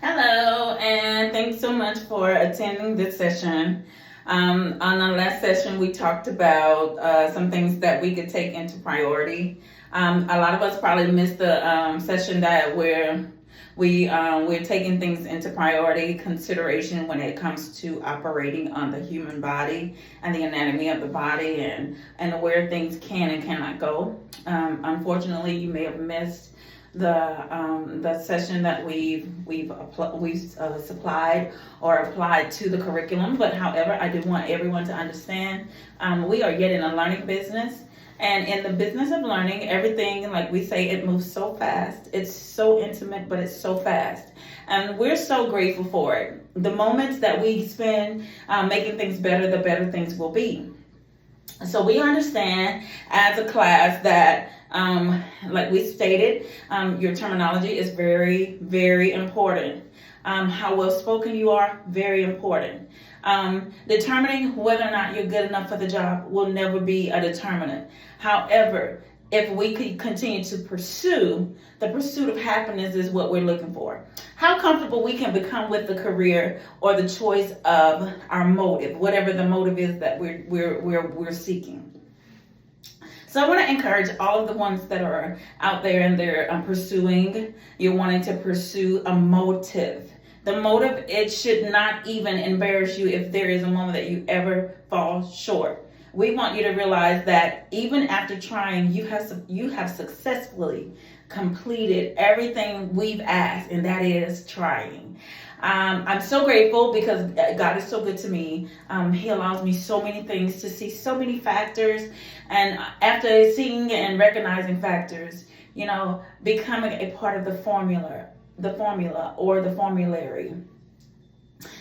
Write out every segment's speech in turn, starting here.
Hello, and thanks so much for attending this session. On our last session, we talked about some things that we could take into priority. A lot of us probably missed the session that we're taking things into priority consideration when it comes to operating on the human body and the anatomy of the body and where things can and cannot go. Unfortunately, you may have missed the session that we've supplied or applied to the curriculum. But however, I do want everyone to understand we are yet in a learning business. And in the business of learning, everything, like we say, it moves so fast. It's so intimate, but it's so fast. And we're so grateful for it. The moments that we spend making things better, the better things will be. So we understand as a class that, like we stated, your terminology is very, very important. How well spoken you are, very important. Determining whether or not you're good enough for the job will never be a determinant. However, if we could continue to pursue, the pursuit of happiness is what we're looking for. How comfortable we can become with the career or the choice of our motive, whatever the motive is that we're seeking. So I want to encourage all of the ones that are out there and they're pursuing, you're wanting to pursue a motive. The motive, it should not even embarrass you if there is a moment that you ever fall short. We want you to realize that even after trying, you have successfully completed everything we've asked, and that is trying. I'm so grateful because God is so good to me. He allows me so many things to see, so many factors, and after seeing and recognizing factors, becoming a part of the formula or the formulary.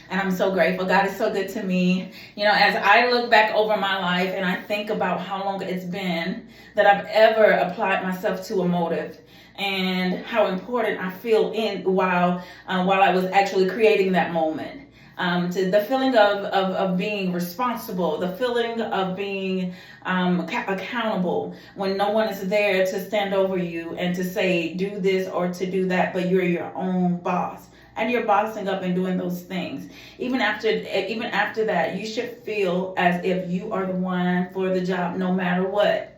And I'm so grateful. God is so good to me. As I look back over my life and I think about how long it's been that I've ever applied myself to a motive and how important I feel while I was actually creating that moment. To the feeling of being responsible, the feeling of being accountable when no one is there to stand over you and to say do this or to do that, but you're your own boss. And you're bossing up and doing those things. Even after that, you should feel as if you are the one for the job, no matter what.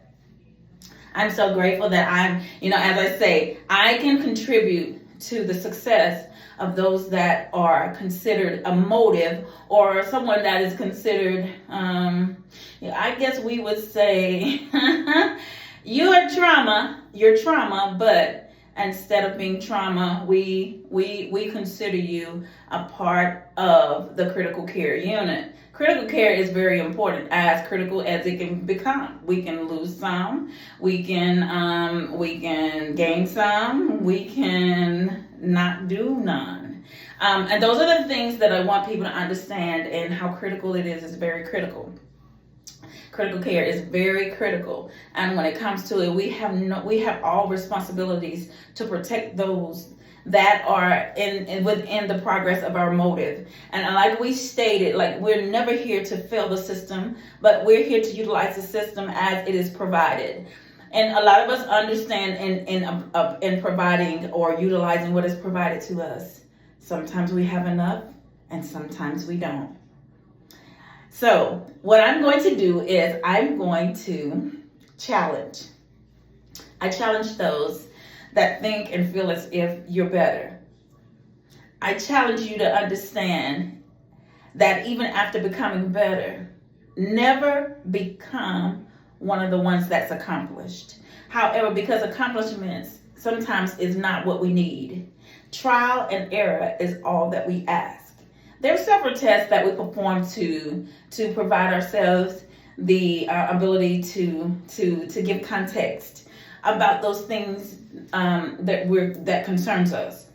I'm so grateful that as I say, I can contribute to the success of those that are considered a motive or someone that is considered, I guess we would say, you're trauma, but instead of being trauma, we consider you a part of the critical care unit. Critical care is very important, as critical as it can become. We can lose some, we can gain some, we can not do none. And those are the things that I want people to understand, and how critical it is very critical. Critical care is very critical, and when it comes to it, we have all responsibilities to protect those that are within the progress of our motive. And like we stated, like we're never here to fail the system, but we're here to utilize the system as it is provided. And a lot of us understand in providing or utilizing what is provided to us. Sometimes we have enough, and sometimes we don't. So what I'm going to do is I'm going to challenge. I challenge those that think and feel as if you're better. I challenge you to understand that even after becoming better, never become one of the ones that's accomplished. However, because accomplishments sometimes is not what we need. Trial and error is all that we ask. There are several tests that we perform to provide ourselves the ability to give context about those things that concerns us.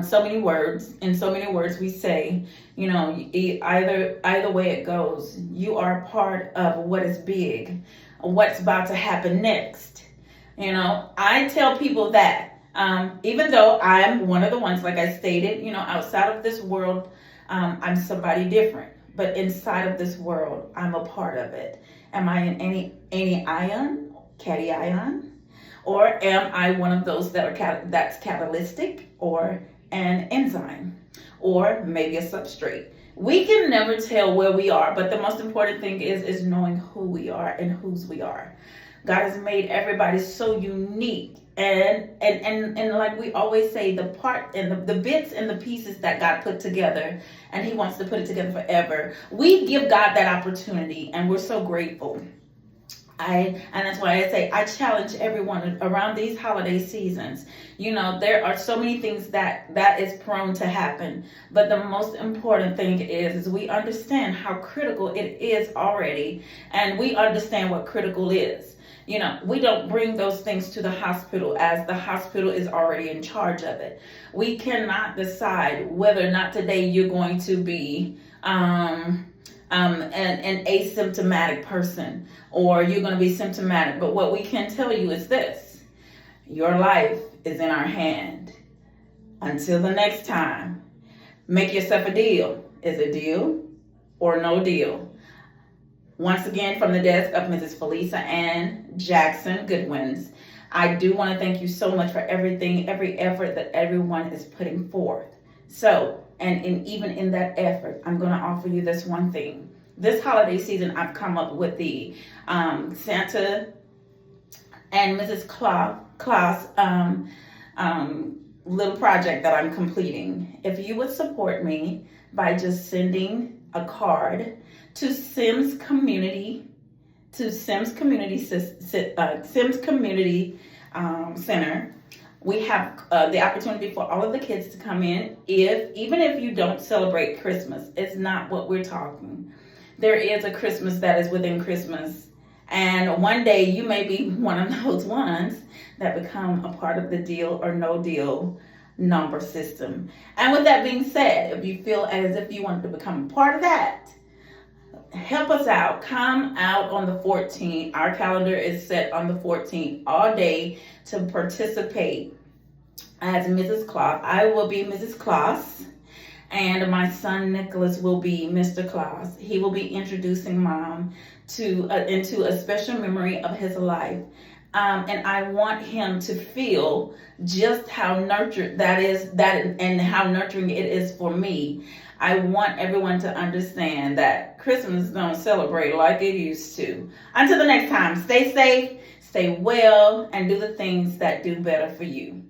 So many words, in so many words we say, either way it goes, you are part of what is big, what's about to happen next. I tell people that. Even though I'm one of the ones, like I stated, outside of this world, I'm somebody different. But inside of this world, I'm a part of it. Am I in any ion, cation? Or am I one of those that's catalytic or an enzyme or maybe a substrate. We can never tell where we are, but the most important thing is knowing who we are and whose we are. God has made everybody so unique. And like we always say, the part and the bits and the pieces that God put together, and He wants to put it together forever. We give God that opportunity, and we're so grateful. And that's why I say I challenge everyone around these holiday seasons. You know, there are so many things that is prone to happen, but the most important thing is we understand how critical it is already, and we understand what critical is. You know, we don't bring those things to the hospital, as the hospital is already in charge of it. We cannot decide whether or not today you're going to be an asymptomatic person or you're going to be symptomatic. But what we can tell you is this: your life is in our hand. Until the next time, make yourself a deal. Is a deal or no deal? Once again, from the desk of Mrs. Felisa Ann Jackson Goodwins, I do want to thank you so much for everything, every effort that everyone is putting forth. So, and even in that effort, I'm going to offer you this one thing. This holiday season, I've come up with the Santa and Mrs. Claus little project that I'm completing. If you would support me by just sending a card to Sims Community Center. We have the opportunity for all of the kids to come in. Even if you don't celebrate Christmas, it's not what we're talking. There is a Christmas that is within Christmas, and one day you may be one of those ones that become a part of the Deal or No Deal number system. And with that being said, if you feel as if you want to become a part of that, help us out. Come out on the 14th. Our calendar is set on the 14th all day to participate as Mrs. Claus. I will be Mrs. Claus, and my son Nicholas will be Mr. Claus. He will be introducing Mom into a special memory of his life. And I want him to feel just how nurtured that is, and how nurturing it is for me. I want everyone to understand that Christmas don't celebrate like it used to. Until the next time, stay safe, stay well, and do the things that do better for you.